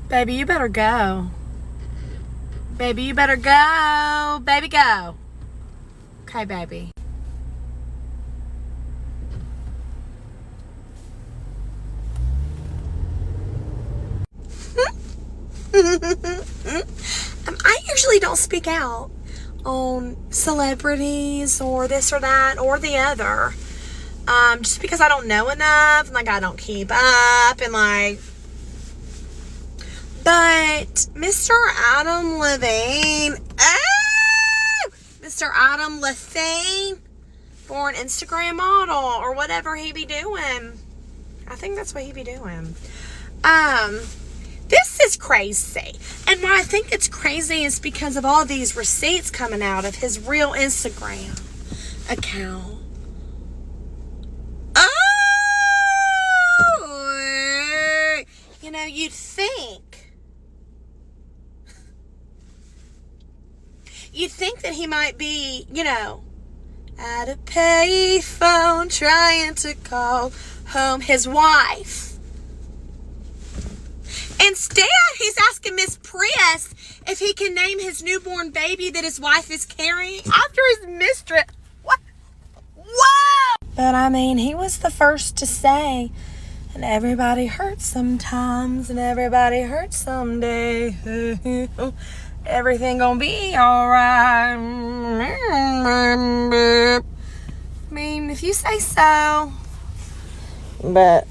Baby, you better go. Baby, you better go. Baby, go. Okay, baby. I usually don't speak out on celebrities or this or that or the other. Just because I don't know enough, and like I don't keep up, and like. But Mr. Adam Levine, Mr. Adam Levine, for an Instagram model or whatever he be doing. I think that's what he be doing. This is crazy. And why I think it's crazy is because of all these receipts coming out of his real Instagram account. Oh! You know, you'd think that he might be, you know, at a payphone trying to call home his wife. Instead, he's asking Miss Prius if he can name his newborn baby that his wife is carrying after his mistress. What? Whoa! But I mean, he was the first to say, and everybody hurts sometimes, and everybody hurts someday. Everything gonna be alright. I mean, if you say so. But,